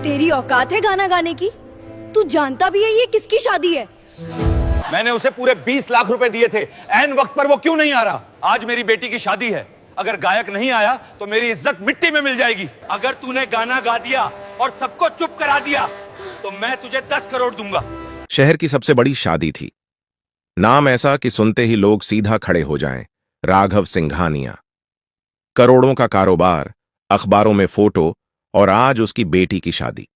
तेरी औकात है गाना गाने की? तू जानता भी है ये किसकी शादी है? मैंने उसे पूरे 20 लाख रुपए दिए थे, ऐन वक्त पर वो क्यों नहीं आ रहा? आज मेरी बेटी की शादी है, अगर गायक नहीं आया तो मेरी इज्जत मिट्टी में मिल जाएगी। अगर तूने गाना गा दिया और सबको चुप करा दिया तो मैं तुझे 10 करोड़ दूंगा। शहर की सबसे बड़ी शादी थी। नाम ऐसा कि सुनते ही लोग सीधा खड़े हो जाएं, राघव सिंघानिया। करोड़ों का कारोबार, अखबारों में फोटो, और आज उसकी बेटी की शादी।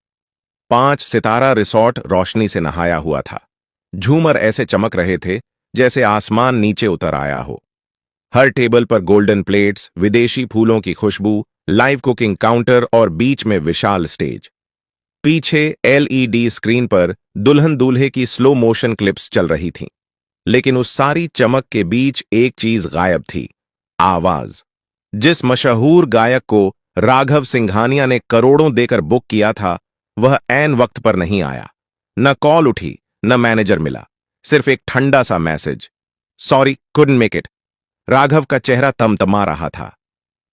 5 सितारा रिसॉर्ट रोशनी से नहाया हुआ था। झूमर ऐसे चमक रहे थे जैसे आसमान नीचे उतर आया हो। हर टेबल पर गोल्डन प्लेट्स, विदेशी फूलों की खुशबू, लाइव कुकिंग काउंटर और बीच में विशाल स्टेज। पीछे एलईडी स्क्रीन पर दुल्हन दूल्हे की स्लो मोशन क्लिप्स चल रही थीं। लेकिन उस सारी चमक के बीच एक चीज गायब थी, आवाज। जिस मशहूर गायक को राघव सिंघानिया ने करोड़ों देकर बुक किया था, वह ऐन वक्त पर नहीं आया। न कॉल उठी, न मैनेजर मिला, सिर्फ एक ठंडा सा message, sorry couldn't make it. Raghav का चेहरा तमतमा रहा था।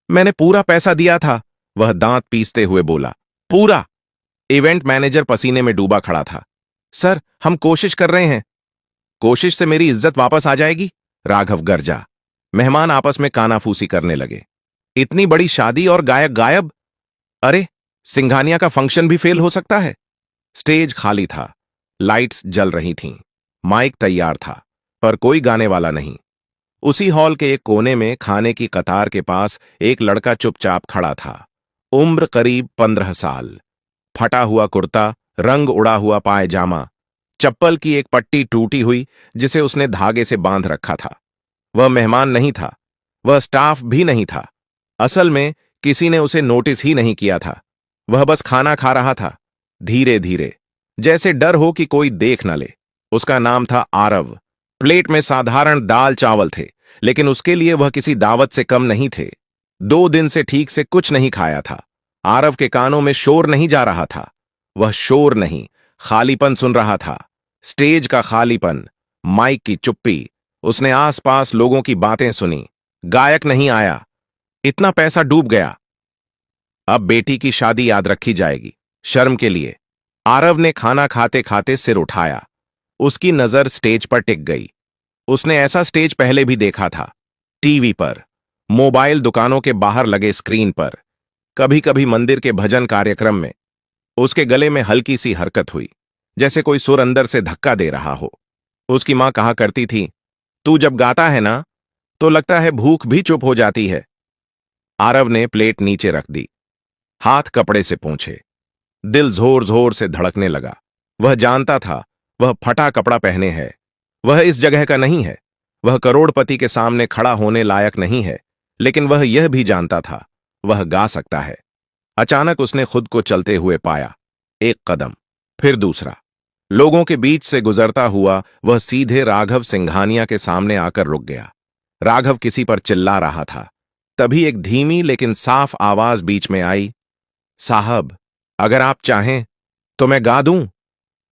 मैंने पूरा पैसा दिया था, वह दांत पीसते हुए बोला। पूरा? इवेंट मैनेजर पसीने में डूबा खड़ा था। सर, हम कोशिश कर रहे हैं। कोशिश से मेरी इज्जत वापस आ जाएगी? राघव गरजा। मेहमान आपस में कानाफूसी करने लगे। इतनी बड़ी शादी और गायक गायब? अरे, सिंघानिया का फंक्शन भी फेल हो सकता है। स्टेज खाली था, लाइट्स जल रही थीं, माइक तैयार था, पर कोई गाने वाला नहीं। उसी हॉल के एक कोने में खाने की कतार के पास एक लड़का चुपचाप खड़ा था। उम्र करीब 15 साल। फटा हुआ कुर्ता, रंग उड़ा हुआ पायजामा, चप्पल की एक पट्टी टूटी हुई जिसे उसने धागे से बांध रखा था। वह मेहमान नहीं था, वह स्टाफ भी नहीं था। असल में किसी ने उसे नोटिस ही नहीं किया था। वह बस खाना खा रहा था, धीरे धीरे, जैसे डर हो कि कोई देख न ले। उसका नाम था आरव। प्लेट में साधारण दाल चावल थे, लेकिन उसके लिए वह किसी दावत से कम नहीं थे। 2 दिन से ठीक से कुछ नहीं खाया था। आरव के कानों में शोर नहीं जा रहा था। वह शोर नहीं, खालीपन सुन रहा था। स्टेज का खालीपन, माइक की चुप्पी। उसने आसपास लोगों की बातें सुनी। गायक नहीं आया, इतना पैसा डूब गया। अब बेटी की शादी याद रखी जाएगी, शर्म के लिए। आरव ने खाना खाते खाते सिर उठाया। उसकी नजर स्टेज पर टिक गई। उसने ऐसा स्टेज पहले भी देखा था, टीवी पर, मोबाइल दुकानों के बाहर लगे स्क्रीन पर, कभी कभी मंदिर के भजन कार्यक्रम में। उसके गले में हल्की सी हरकत हुई, जैसे कोई सुर अंदर से धक्का दे रहा हो। उसकी मां कहा करती थी, तू जब गाता है ना, तो लगता है भूख भी चुप हो जाती है। आरव ने प्लेट नीचे रख दी, हाथ कपड़े से पोंछे। दिल जोर जोर से धड़कने लगा। वह जानता था वह फटा कपड़ा पहने है, वह इस जगह का नहीं है, वह करोड़पति के सामने खड़ा होने लायक नहीं है। लेकिन वह यह भी जानता था वह गा सकता है। अचानक उसने खुद को चलते हुए पाया। एक कदम, फिर दूसरा। लोगों के बीच से गुजरता हुआ वह सीधे राघव सिंघानिया के सामने आकर रुक गया। राघव किसी पर चिल्ला रहा था। तभी एक धीमी लेकिन साफ आवाज बीच में आई, साहब, अगर आप चाहें तो मैं गा दूं।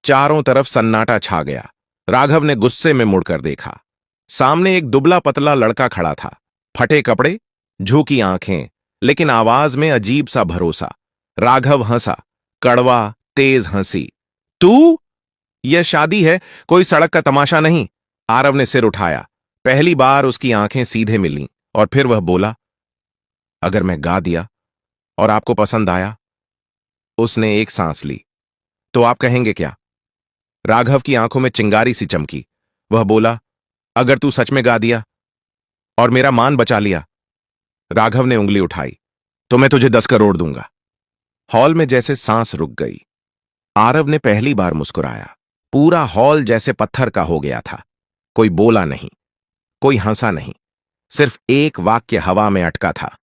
चारों तरफ सन्नाटा छा गया। राघव ने गुस्से में मुड़कर देखा। सामने एक दुबला पतला लड़का खड़ा था, फटे कपड़े, झुकी आंखें, लेकिन आवाज में अजीब सा भरोसा। राघव हंसा, कड़वा तेज हंसी। तू? यह शादी है, कोई सड़क का तमाशा नहीं। आरव ने सिर उठाया। पहली बार उसकी आंखें सीधे मिलीं, और फिर वह बोला, अगर मैं गा दिया और आपको पसंद आया? उसने एक सांस ली। तो आप कहेंगे क्या? राघव की आंखों में चिंगारी सी चमकी। वह बोला, अगर तू सच में गा दिया और मेरा मान बचा लिया। राघव ने उंगली उठाई, तो मैं तुझे 10 करोड़ दूंगा। हॉल में जैसे सांस रुक गई। आरव ने पहली बार मुस्कुराया। पूरा हॉल जैसे पत्थर का हो गया था। कोई बोला नहीं, कोई हंसा नहीं, सिर्फ एक वाक्य हवा में अटका था,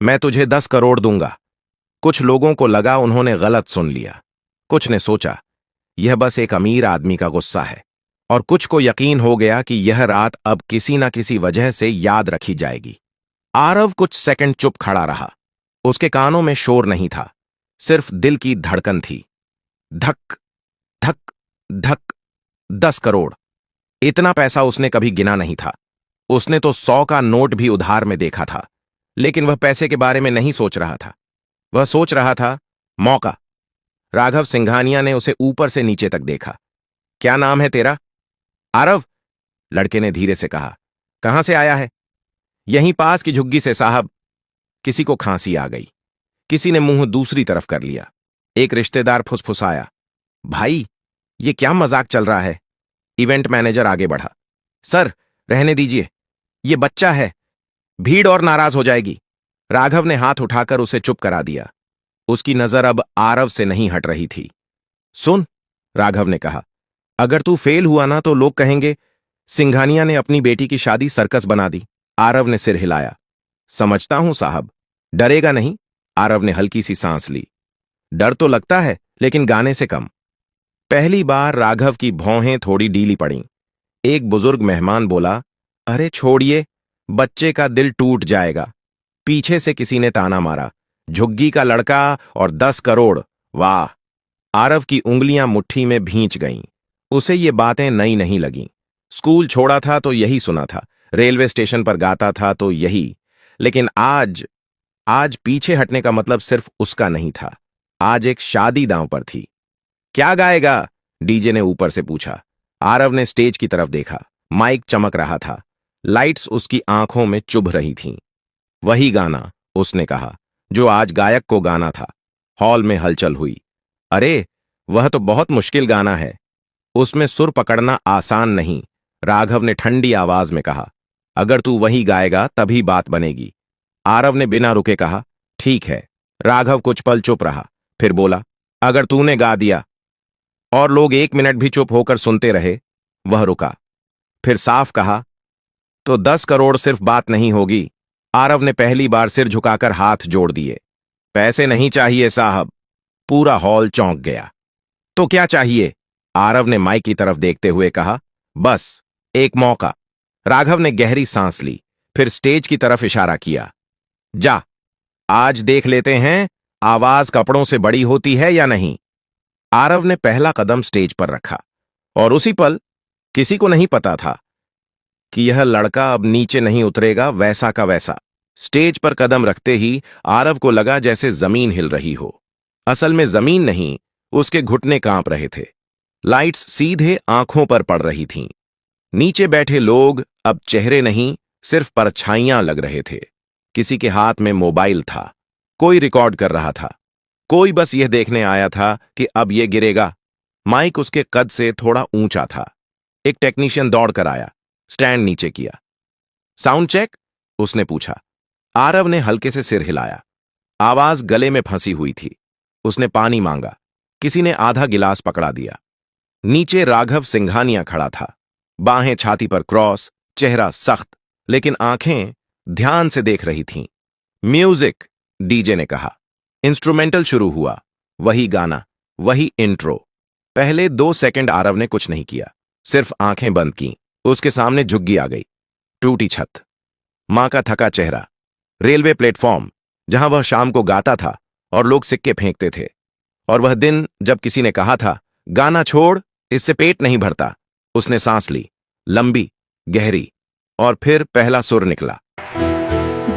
मैं तुझे 10 करोड़ दूंगा। कुछ लोगों को लगा उन्होंने गलत सुन लिया। कुछ ने सोचा यह बस एक अमीर आदमी का गुस्सा है, और कुछ को यकीन हो गया कि यह रात अब किसी न किसी वजह से याद रखी जाएगी। आरव कुछ सेकंड चुप खड़ा रहा। उसके कानों में शोर नहीं था, सिर्फ दिल की धड़कन थी। धक धक धक। 10 करोड़, इतना पैसा उसने कभी गिना नहीं था। उसने तो 100 का नोट भी उधार में देखा था, लेकिन वह पैसे के बारे में नहीं सोच रहा था। वह सोच रहा था मौका। राघव सिंघानिया ने उसे ऊपर से नीचे तक देखा। क्या नाम है तेरा? आरव, लड़के ने धीरे से कहा। कहां से आया है? यहीं पास की झुग्गी से साहब। किसी को खांसी आ गई। किसी ने मुंह दूसरी तरफ कर लिया। एक रिश्तेदार फुसफुसाया, भाई ये क्या मजाक चल रहा है? इवेंट मैनेजर आगे बढ़ा, सर रहने दीजिए, ये बच्चा है, भीड़ और नाराज हो जाएगी। राघव ने हाथ उठाकर उसे चुप करा दिया। उसकी नजर अब आरव से नहीं हट रही थी। सुन, राघव ने कहा, अगर तू फेल हुआ ना तो लोग कहेंगे सिंघानिया ने अपनी बेटी की शादी सर्कस बना दी। आरव ने सिर हिलाया। समझता हूं साहब, डरेगा नहीं? आरव ने हल्की सी सांस ली। डर तो लगता है, लेकिन गाने से कम। पहली बार राघव की भौहें थोड़ी ढीली पड़ीं। एक बुजुर्ग मेहमान बोला, अरे छोड़िए, बच्चे का दिल टूट जाएगा। पीछे से किसी ने ताना मारा, झुग्गी का लड़का और 10 करोड़। वाह! आरव की उंगलियां मुट्ठी में भींच गईं। उसे ये बातें नई नहीं लगीं। स्कूल छोड़ा था तो यही सुना था, रेलवे स्टेशन पर गाता था तो यही। लेकिन आज पीछे हटने का मतलब सिर्फ उसका नहीं था। आज एक शादी दांव पर थी। क्या गाएगा? डीजे ने ऊपर से पूछा। आरव ने स्टेज की तरफ देखा। माइक चमक रहा था। लाइट्स उसकी आंखों में चुभ रही थीं। वही गाना, उसने कहा, जो आज गायक को गाना था। हॉल में हलचल हुई। अरे, वह तो बहुत मुश्किल गाना है। उसमें सुर पकड़ना आसान नहीं। राघव ने ठंडी आवाज में कहा, अगर तू वही गाएगा तभी बात बनेगी। आरव ने बिना रुके कहा, ठीक है। राघव कुछ पल चुप रहा, फिर बोला, अगर तूने गा दिया। और लोग 1 मिनट भी चुप होकर सुनते रहे। वह रुका, फिर साफ कहा, तो 10 करोड़ सिर्फ बात नहीं होगी। आरव ने पहली बार सिर झुकाकर हाथ जोड़ दिए। पैसे नहीं चाहिए साहब। पूरा हॉल चौंक गया। तो क्या चाहिए? आरव ने माइक की तरफ देखते हुए कहा, बस एक मौका। राघव ने गहरी सांस ली, फिर स्टेज की तरफ इशारा किया, जा, आज देख लेते हैं आवाज कपड़ों से बड़ी होती है या नहीं। आरव ने पहला कदम स्टेज पर रखा, और उसी पल किसी को नहीं पता था कि यह लड़का अब नीचे नहीं उतरेगा, वैसा का वैसा। स्टेज पर कदम रखते ही आरव को लगा जैसे जमीन हिल रही हो। असल में जमीन नहीं, उसके घुटने कांप रहे थे। लाइट्स सीधे आंखों पर पड़ रही थीं। नीचे बैठे लोग अब चेहरे नहीं, सिर्फ परछाइयां लग रहे थे। किसी के हाथ में मोबाइल था, कोई रिकॉर्ड कर रहा था, कोई बस यह देखने आया था कि अब यह गिरेगा। माइक उसके कद से थोड़ा ऊंचा था। एक टेक्नीशियन दौड़कर आया, स्टैंड नीचे किया। Sound check? उसने पूछा। आरव ने हल्के से सिर हिलाया। आवाज गले में फंसी हुई थी। उसने पानी मांगा। किसी ने आधा गिलास पकड़ा दिया। नीचे राघव सिंघानिया खड़ा था, बाहें छाती पर क्रॉस, चेहरा सख्त, लेकिन आंखें ध्यान से देख रही थीं। म्यूजिक, डीजे ने कहा। इंस्ट्रूमेंटल शुरू हुआ। वही गाना, वही इंट्रो। पहले 2 सेकंड आरव ने कुछ नहीं किया, सिर्फ आंखें बंद कीं। उसके सामने झुग्गी आ गई। टूटी छत, मां का थका चेहरा, रेलवे प्लेटफॉर्म जहां वह शाम को गाता था और लोग सिक्के फेंकते थे, और वह दिन जब किसी ने कहा था, गाना छोड़, इससे पेट नहीं भरता। उसने सांस ली, लंबी, गहरी, और फिर पहला सुर निकला।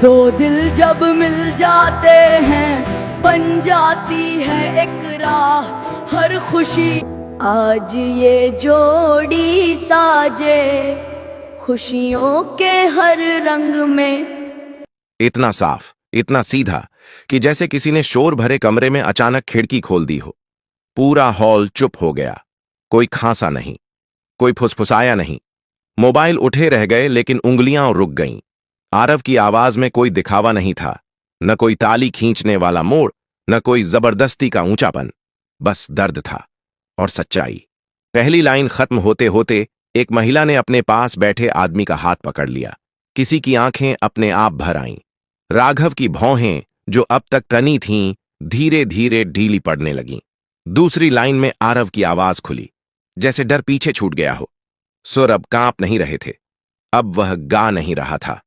दो दिल जब मिल जाते हैं, बन जाती है एक राह, हर खुशी आज ये जोड़ी साजे, खुशियों के हर रंग में। इतना साफ, इतना सीधा कि जैसे किसी ने शोर भरे कमरे में अचानक खिड़की खोल दी हो। पूरा हॉल चुप हो गया। कोई खांसा नहीं, कोई फुसफुसाया नहीं। मोबाइल उठे रह गए, लेकिन उंगलियां रुक गईं। आरव की आवाज में कोई दिखावा नहीं था, न कोई ताली खींचने वाला मोड़, न कोई जबरदस्ती का ऊंचापन। बस दर्द था और सच्चाई। पहली लाइन खत्म होते होते एक महिला ने अपने पास बैठे आदमी का हाथ पकड़ लिया। किसी की आंखें अपने आप भर आईं। राघव की भौहें, जो अब तक तनी थीं, धीरे धीरे ढीली पड़ने लगीं। दूसरी लाइन में आरव की आवाज खुली, जैसे डर पीछे छूट गया हो। सुर अब कांप नहीं रहे थे। अब वह गा नहीं रहा था,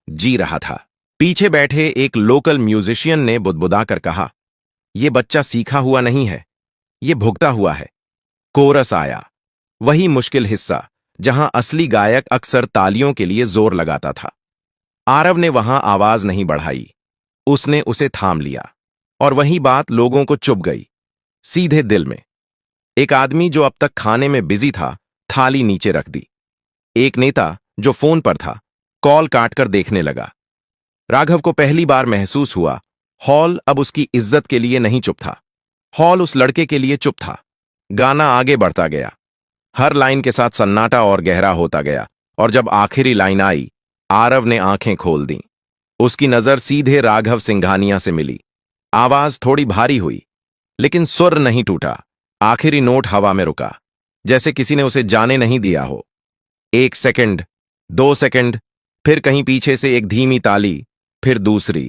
जी रहा था। पीछे बैठे एक लोकल म्यूजिशियन ने बुदबुदाकर कहा, यह बच्चा सीखा हुआ नहीं है, यह भुगता हुआ है। कोरस आया, वही मुश्किल हिस्सा जहां असली गायक अक्सर तालियों के लिए जोर लगाता था। आरव ने वहां आवाज नहीं बढ़ाई, उसने उसे थाम लिया, और वही बात लोगों को चुभ गई। सीधे दिल में। एक आदमी जो अब तक खाने में बिजी था, थाली नीचे रख दी। एक नेता जो फोन पर था, कॉल काटकर देखने लगा। राघव को पहली बार महसूस हुआ, हॉल अब उसकी इज्जत के लिए नहीं चुप था, हॉल उस लड़के के लिए चुप था। गाना आगे बढ़ता गया, हर लाइन के साथ सन्नाटा और गहरा होता गया, और जब आखिरी लाइन आई, आरव ने आंखें खोल दी। उसकी नजर सीधे राघव सिंघानिया से मिली। आवाज थोड़ी भारी हुई, लेकिन सुर नहीं टूटा। आखिरी नोट हवा में रुका, जैसे किसी ने उसे जाने नहीं दिया हो। 1 सेकंड, 2 सेकंड, फिर कहीं पीछे से एक धीमी ताली, फिर दूसरी,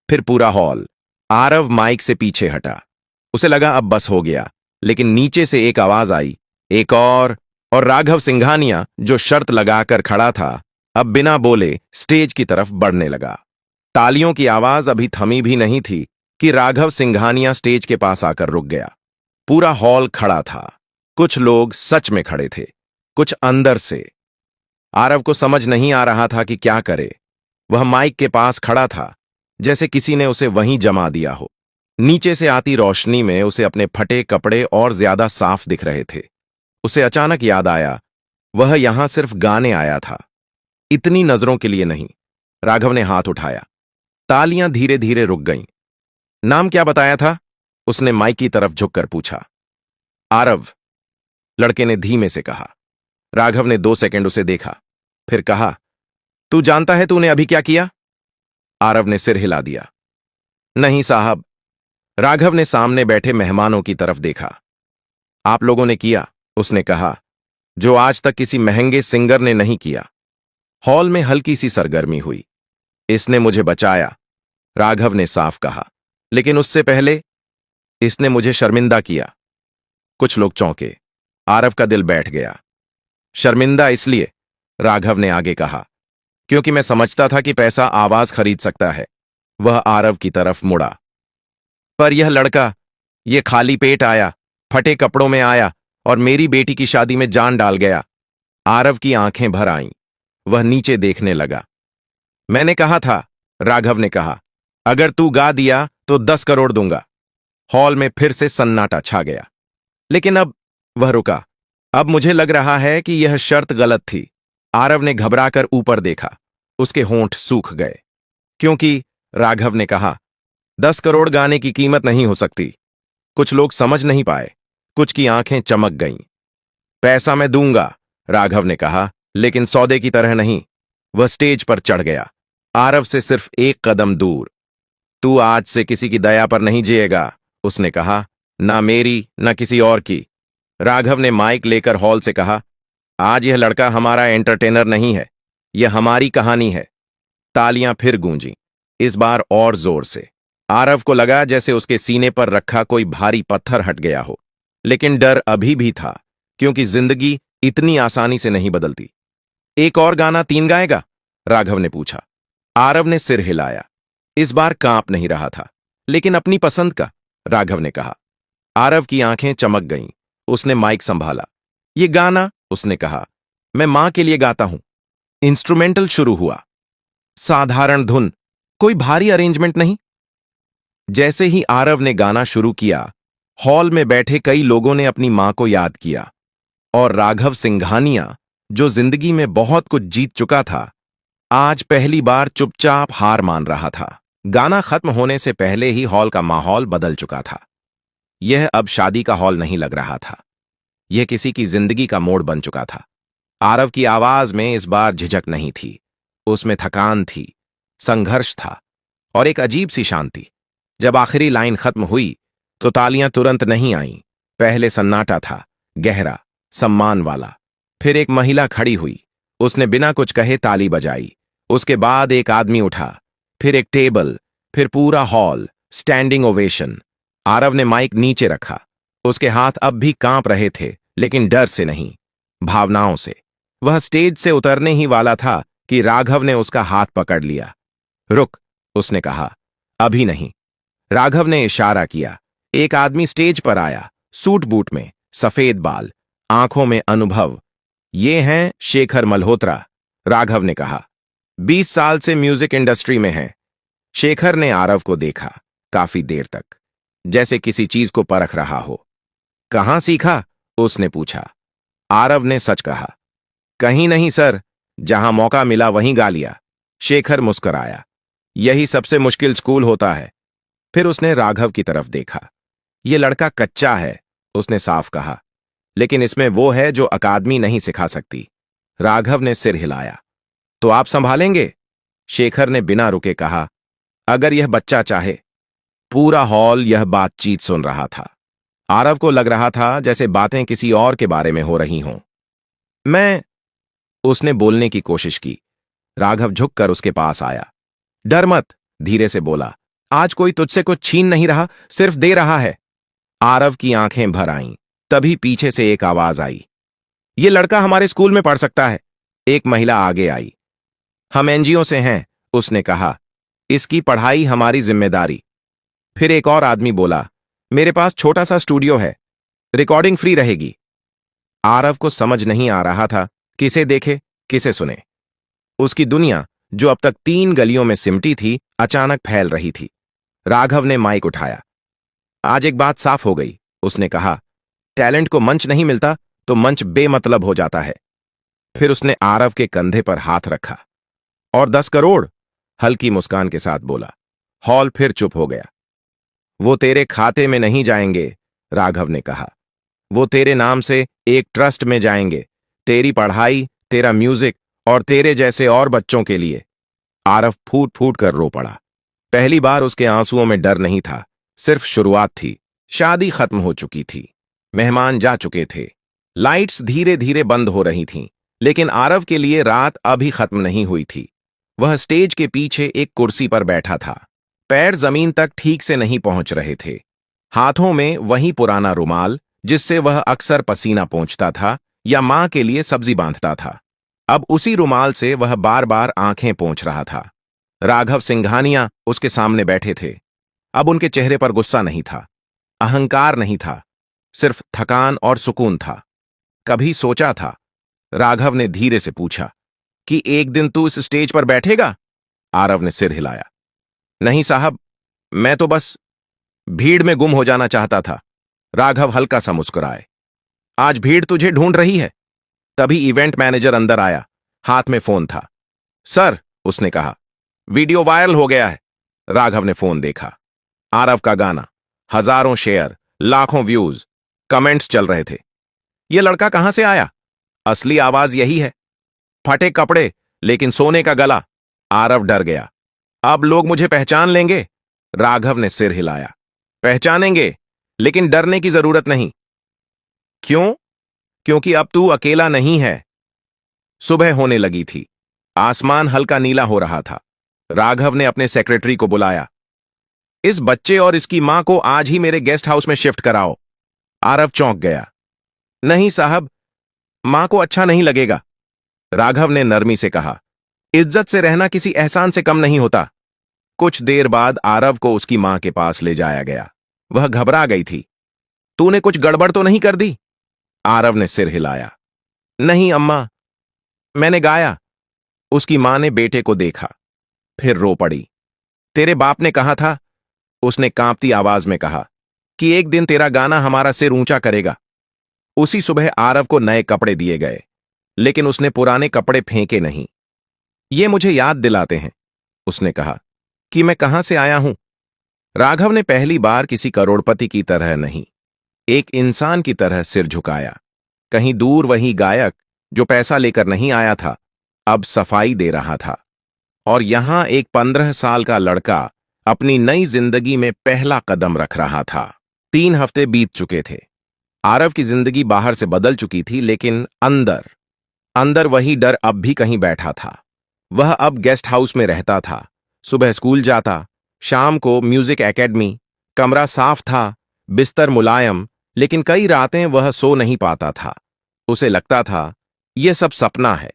फिर पूरा हॉल। आरव माइक से पीछे हटा। उसे लगा अब बस हो गया, लेकिन नीचे से एक आवाज आई, एक और राघव सिंघानिया, जो शर्त लगाकर खड़ा था, अब बिना बोले स्टेज की तरफ बढ़ने लगा। तालियों की आवाज अभी थमी भी नहीं थी कि राघव सिंघानिया स्टेज के पास आकर रुक गया। पूरा हॉल खड़ा था। कुछ लोग सच में खड़े थे, कुछ अंदर से। आरव को समझ नहीं आ रहा था कि क्या करे। वह माइक के पास खड़ा था, जैसे किसी ने उसे वहीं जमा दिया हो। नीचे से आती रोशनी में उसे अपने फटे कपड़े और ज्यादा साफ दिख रहे थे। उसे अचानक याद आया, वह यहां सिर्फ गाने आया था, इतनी नजरों के लिए नहीं। राघव ने हाथ उठाया। तालियां धीरे धीरे रुक गईं। नाम क्या बताया था? उसने माइक की तरफ झुककर पूछा। आरव, लड़के ने धीमे से कहा। राघव ने 2 सेकंड उसे देखा, फिर कहा, तू जानता है तूने अभी क्या किया? आरव ने सिर हिला दिया। नहीं साहब। राघव ने सामने बैठे मेहमानों की तरफ देखा। आप लोगों ने किया, उसने कहा, जो आज तक किसी महंगे सिंगर ने नहीं किया। हॉल में हल्की सी सरगर्मी हुई। इसने मुझे बचाया, राघव ने साफ कहा, लेकिन उससे पहले इसने मुझे शर्मिंदा किया। कुछ लोग चौंके। आरव का दिल बैठ गया। शर्मिंदा इसलिए, राघव ने आगे कहा, क्योंकि मैं समझता था कि पैसा आवाज खरीद सकता है। वह आरव की तरफ मुड़ा। पर यह लड़का, यह खाली पेट आया, फटे कपड़ों में आया और मेरी बेटी की शादी में जान डाल गया। आरव की आंखें भर आईं। वह नीचे देखने लगा। मैंने कहा था, राघव ने कहा, अगर तू गा दिया तो 10 करोड़ दूंगा। हॉल में फिर से सन्नाटा छा गया। लेकिन अब वह रुका। अब मुझे लग रहा है कि यह शर्त गलत थी। आरव ने घबराकर ऊपर देखा। उसके होंठ सूख गए। क्योंकि, राघव ने कहा, 10 करोड़ गाने की कीमत नहीं हो सकती। कुछ लोग समझ नहीं पाए, कुछ की आंखें चमक गईं। पैसा मैं दूंगा, राघव ने कहा, लेकिन सौदे की तरह नहीं। वह स्टेज पर चढ़ गया, आरव से सिर्फ 1 कदम दूर। तू आज से किसी की दया पर नहीं जिएगा, उसने कहा, ना मेरी ना किसी और की। राघव ने माइक लेकर हॉल से कहा, आज यह लड़का हमारा एंटरटेनर नहीं है, यह हमारी कहानी है। तालियां फिर गूंजीं, इस बार और जोर से। आरव को लगा जैसे उसके सीने पर रखा कोई भारी पत्थर हट गया हो, लेकिन डर अभी भी था, क्योंकि जिंदगी इतनी आसानी से नहीं बदलती। एक और गाना 3 गाएगा? राघव ने पूछा। आरव ने सिर हिलाया। इस बार कांप नहीं रहा था, लेकिन अपनी पसंद का, राघव ने कहा। आरव की आंखें चमक गईं। उसने माइक संभाला। ये गाना, उसने कहा, मैं मां के लिए गाता हूं। इंस्ट्रूमेंटल शुरू हुआ। साधारण धुन, कोई भारी अरेंजमेंट नहीं। जैसे ही आरव ने गाना शुरू किया, हॉल में बैठे कई लोगों ने अपनी मां को याद किया। और राघव सिंघानिया, जो जिंदगी में बहुत कुछ जीत चुका था, आज पहली बार चुपचाप हार मान रहा था। गाना खत्म होने से पहले ही हॉल का माहौल बदल चुका था। यह अब शादी का हॉल नहीं लग रहा था, यह किसी की जिंदगी का मोड़ बन चुका था। आरव की आवाज में इस बार झिझक नहीं थी, उसमें थकान थी, संघर्ष था और एक अजीब सी शांति। जब आखिरी लाइन खत्म हुई तो तालियां तुरंत नहीं आईं। पहले सन्नाटा था, गहरा, सम्मान वाला। फिर एक महिला खड़ी हुई, उसने बिना कुछ कहे ताली बजाई। उसके बाद एक आदमी उठा, फिर एक टेबल, फिर पूरा हॉल, स्टैंडिंग ओवेशन। आरव ने माइक नीचे रखा। उसके हाथ अब भी कांप रहे थे, लेकिन डर से नहीं, भावनाओं से। वह स्टेज से उतरने ही वाला था कि राघव ने उसका हाथ पकड़ लिया। रुक, उसने कहा, अभी नहीं। राघव ने इशारा किया। एक आदमी स्टेज पर आया, सूट बूट में, सफेद बाल, आंखों में अनुभव। ये हैं शेखर मल्होत्रा, राघव ने कहा। 20 साल से म्यूजिक इंडस्ट्री में हैं। शेखर ने आरव को देखा, काफी देर तक। जैसे किसी चीज को परख रहा हो। कहां सीखा? उसने पूछा। आरव ने सच कहा। कहीं नहीं सर, जहां मौका मिला वहीं गा लिया। शेखर मुस्कुराया। यही सबसे मुश्किल स्कूल होता है। फिर उसने राघव की तरफ देखा। ये लड़का कच्चा है, उसने साफ कहा, लेकिन इसमें वो है जो अकादमी नहीं सिखा सकती। राघव ने सिर हिलाया। तो आप संभालेंगे? शेखर ने बिना रुके कहा, अगर यह बच्चा चाहे। पूरा हॉल यह बातचीत सुन रहा था। आरव को लग रहा था जैसे बातें किसी और के बारे में हो रही हों। मैं उसने बोलने की कोशिश की। राघव झुककर उसके पास आया। डर मत, धीरे से बोला। आज कोई तुझसे कुछ छीन नहीं रहा, सिर्फ दे रहा है। आरव की आंखें भर आईं। तभी पीछे से एक आवाज आई। ये लड़का हमारे स्कूल में पढ़ सकता है। एक महिला आगे आई। हम एनजीओ से हैं, उसने कहा। इसकी पढ़ाई हमारी जिम्मेदारी। फिर एक और आदमी बोला, मेरे पास छोटा सा स्टूडियो है, रिकॉर्डिंग फ्री रहेगी। आरव को समझ नहीं आ रहा था किसे देखे किसे सुने। उसकी दुनिया, जो अब तक 3 गलियों में सिमटी थी, अचानक फैल रही थी। राघव ने माइक उठाया। आज एक बात साफ हो गई, उसने कहा। टैलेंट को मंच नहीं मिलता तो मंच बेमतलब हो जाता है। फिर उसने आरव के कंधे पर हाथ रखा। और 10 करोड़, हल्की मुस्कान के साथ बोला। हॉल फिर चुप हो गया। वो तेरे खाते में नहीं जाएंगे, राघव ने कहा। वो तेरे नाम से एक ट्रस्ट में जाएंगे, तेरी पढ़ाई, तेरा म्यूजिक और तेरे जैसे और बच्चों के लिए। आरव फूट फूट कर रो पड़ा। पहली बार उसके आंसुओं में डर नहीं था, सिर्फ शुरुआत थी। शादी खत्म हो चुकी थी, मेहमान जा चुके थे, लाइट्स धीरे धीरे बंद हो रही थीं, लेकिन आरव के लिए रात अभी खत्म नहीं हुई थी। वह स्टेज के पीछे एक कुर्सी पर बैठा था। पैर जमीन तक ठीक से नहीं पहुंच रहे थे। हाथों में वही पुराना रुमाल जिससे वह अक्सर पसीना पोंछता था या मां के लिए सब्जी बांधता था। अब उसी रुमाल से वह बार बार आंखें पोंछ रहा था। राघव सिंघानिया उसके सामने बैठे थे। अब उनके चेहरे पर गुस्सा नहीं था, अहंकार नहीं था, सिर्फ थकान और सुकून था। कभी सोचा था? राघव ने धीरे से पूछा कि एक दिन तू इस स्टेज पर बैठेगा? आरव ने सिर हिलाया। नहीं साहब, मैं तो बस भीड़ में गुम हो जाना चाहता था। राघव हल्का सा मुस्कुराए। आज भीड़ तुझे ढूंढ रही है। तभी इवेंट मैनेजर अंदर आया, हाथ में फोन था। सर, उसने कहा, वीडियो वायरल हो गया है। राघव ने फोन देखा। आरव का गाना, हजारों शेयर, लाखों व्यूज, कमेंट्स चल रहे थे। यह लड़का कहां से आया? असली आवाज यही है। फटे कपड़े लेकिन सोने का गला। आरव डर गया। अब लोग मुझे पहचान लेंगे। राघव ने सिर हिलाया। पहचानेंगे, लेकिन डरने की जरूरत नहीं। क्यों? क्योंकि अब तू अकेला नहीं है। सुबह होने लगी थी। आसमान हल्का नीला हो रहा था। राघव ने अपने सेक्रेटरी को बुलाया। इस बच्चे और इसकी मां को आज ही मेरे गेस्ट हाउस में शिफ्ट कराओ। आरव चौंक गया। नहीं साहब, मां को अच्छा नहीं लगेगा। राघव ने नरमी से कहा, इज्जत से रहना किसी एहसान से कम नहीं होता। कुछ देर बाद आरव को उसकी मां के पास ले जाया गया। वह घबरा गई थी। तूने कुछ गड़बड़ तो नहीं कर दी? आरव ने सिर हिलाया। नहीं अम्मा, मैंने गाया। उसकी मां ने बेटे को देखा, फिर रो पड़ी। तेरे बाप ने कहा था, उसने कांपती आवाज में कहा, कि एक दिन तेरा गाना हमारा सिर ऊंचा करेगा। उसी सुबह आरव को नए कपड़े दिए गए, लेकिन उसने पुराने कपड़े फेंके नहीं। ये मुझे याद दिलाते हैं, उसने कहा, कि मैं कहां से आया हूं। राघव ने पहली बार किसी करोड़पति की तरह नहीं, एक इंसान की तरह सिर झुकाया। कहीं दूर वही गायक जो पैसा लेकर नहीं आया था, अब सफाई दे रहा था। और यहां एक 15 साल का लड़का अपनी नई जिंदगी में पहला कदम रख रहा था। 3 हफ्ते बीत चुके थे। आरव की जिंदगी बाहर से बदल चुकी थी, लेकिन अंदर अंदर वही डर अब भी कहीं बैठा था। वह अब गेस्ट हाउस में रहता था। सुबह स्कूल जाता, शाम को म्यूजिक एकेडमी। कमरा साफ था, बिस्तर मुलायम, लेकिन कई रातें वह सो नहीं पाता था। उसे लगता था यह सब सपना है,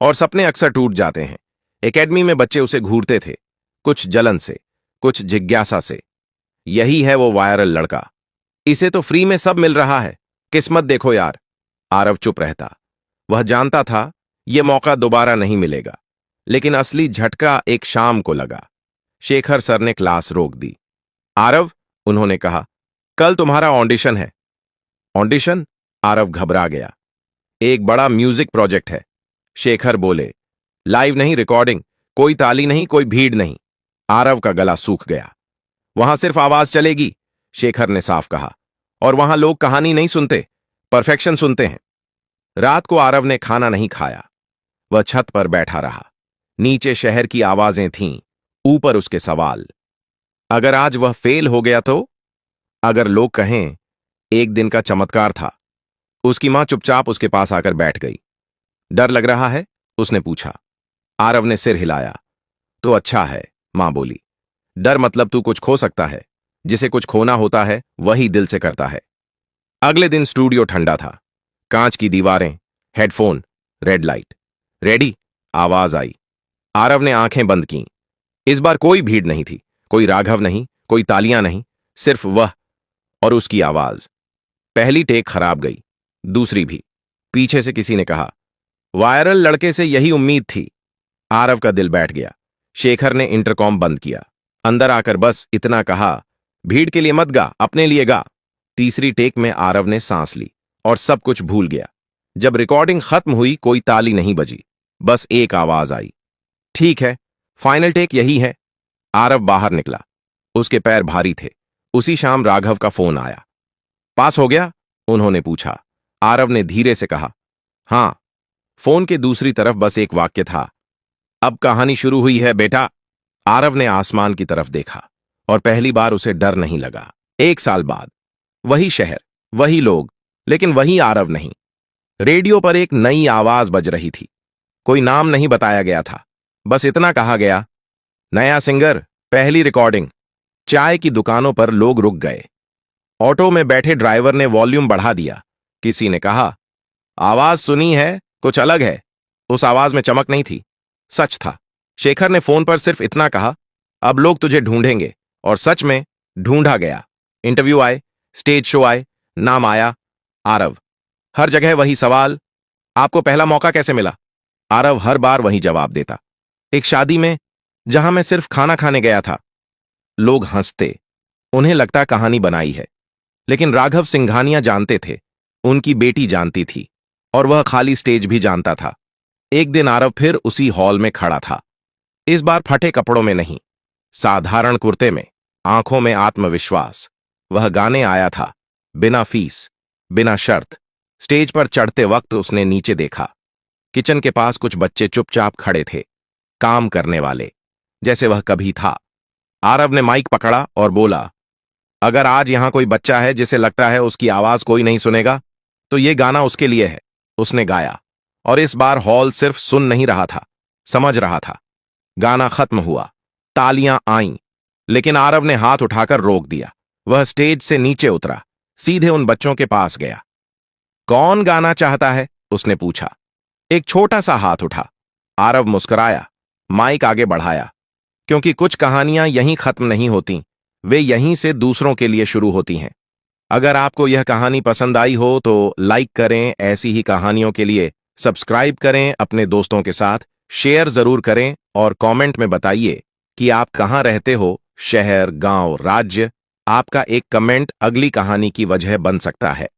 और सपने अक्सर टूट जाते हैं। एकेडमी में बच्चे उसे घूरते थे, कुछ जलन से, कुछ जिज्ञासा से। यही है वो वायरल लड़का, इसे तो फ्री में सब मिल रहा है, किस्मत देखो यार। आरव चुप रहता। वह जानता था यह मौका दोबारा नहीं मिलेगा, लेकिन असली झटका एक शाम को लगा। शेखर सर ने क्लास रोक दी। आरव, उन्होंने कहा, कल तुम्हारा ऑडिशन है। ऑडिशन? आरव घबरा गया। एक बड़ा म्यूजिक प्रोजेक्ट है। शेखर बोले, लाइव नहीं, रिकॉर्डिंग, कोई ताली नहीं, कोई भीड़ नहीं। आरव का गला सूख गया। वहां सिर्फ आवाज चलेगी, शेखर ने साफ कहा, और वहां लोग कहानी नहीं सुनते, परफेक्शन सुनते हैं। रात को आरव ने खाना नहीं खाया। वह छत पर बैठा रहा। नीचे शहर की आवाजें थीं, ऊपर उसके सवाल। अगर आज वह फेल हो गया तो? अगर लोग कहें एक दिन का चमत्कार था? उसकी मां चुपचाप उसके पास आकर बैठ गई। डर लग रहा है? उसने पूछा। आरव ने सिर हिलाया। तो अच्छा है, मां बोली। डर मतलब तू कुछ खो सकता है। जिसे कुछ खोना होता है वही दिल से करता है। अगले दिन स्टूडियो ठंडा था। कांच की दीवारें, हेडफोन, रेड लाइट। रेडी? आवाज आई। आरव ने आंखें बंद कीं। इस बार कोई भीड़ नहीं थी, कोई राघव नहीं, कोई तालियां नहीं, सिर्फ वह और उसकी आवाज। पहली टेक खराब गई, दूसरी भी। पीछे से किसी ने कहा, वायरल लड़के से यही उम्मीद थी। आरव का दिल बैठ गया। शेखर ने इंटरकॉम बंद किया। अंदर आकर बस इतना कहा, भीड़ के लिए मत गा, अपने लिए गा। तीसरी टेक में आरव ने सांस ली और सब कुछ भूल गया। जब रिकॉर्डिंग खत्म हुई, कोई ताली नहीं बजी, बस एक आवाज आई, ठीक है, फाइनल टेक यही है। आरव बाहर निकला। उसके पैर भारी थे। उसी शाम राघव का फोन आया। पास हो गया? उन्होंने पूछा। आरव ने धीरे से कहा, हां। फोन के दूसरी तरफ बस एक वाक्य था, अब कहानी शुरू हुई है बेटा। आरव ने आसमान की तरफ देखा और पहली बार उसे डर नहीं लगा। 1 साल बाद वही शहर, वही लोग, लेकिन वही आरव नहीं। रेडियो पर एक नई आवाज बज रही थी। कोई नाम नहीं बताया गया था, बस इतना कहा गया, नया सिंगर, पहली रिकॉर्डिंग। चाय की दुकानों पर लोग रुक गए। ऑटो में बैठे ड्राइवर ने वॉल्यूम बढ़ा दिया। किसी ने कहा, आवाज सुनी है, कुछ अलग है। उस आवाज में चमक नहीं थी, सच था। शेखर ने फोन पर सिर्फ इतना कहा, अब लोग तुझे ढूंढेंगे, और सच में ढूंढा गया। इंटरव्यू आए, स्टेज शो आए, नाम आया, आरव। हर जगह वही सवाल, आपको पहला मौका कैसे मिला? आरव हर बार वही जवाब देता, एक शादी में, जहां मैं सिर्फ खाना खाने गया था। लोग हंसते, उन्हें लगता कहानी बनाई है। लेकिन राघव सिंघानिया जानते थे, उनकी बेटी जानती थी, और वह खाली स्टेज भी जानता था। एक दिन आरव फिर उसी हॉल में खड़ा था। इस बार फटे कपड़ों में नहीं, साधारण कुर्ते में, आंखों में आत्मविश्वास। वह गाने आया था, बिना फीस, बिना शर्त। स्टेज पर चढ़ते वक्त उसने नीचे देखा। किचन के पास कुछ बच्चे चुपचाप खड़े थे, काम करने वाले, जैसे वह कभी था। आरव ने माइक पकड़ा और बोला, अगर आज यहां कोई बच्चा है जिसे लगता है उसकी आवाज कोई नहीं सुनेगा, तो ये गाना उसके लिए है। उसने गाया, और इस बार हॉल सिर्फ सुन नहीं रहा था, समझ रहा था। गाना खत्म हुआ, तालियां आईं, लेकिन आरव ने हाथ उठाकर रोक दिया। वह स्टेज से नीचे उतरा, सीधे उन बच्चों के पास गया। कौन गाना चाहता है? उसने पूछा। एक छोटा सा हाथ उठा। आरव मुस्कुराया, माइक आगे बढ़ाया, क्योंकि कुछ कहानियां यहीं खत्म नहीं होती, वे यहीं से दूसरों के लिए शुरू होती हैं। अगर आपको यह कहानी पसंद आई हो तो लाइक करें, ऐसी ही कहानियों के लिए सब्सक्राइब करें, अपने दोस्तों के साथ शेयर जरूर करें, और कमेंट में बताइए कि आप कहां रहते हो, शहर, गांव, राज्य। आपका एक कमेंट अगली कहानी की वजह बन सकता है।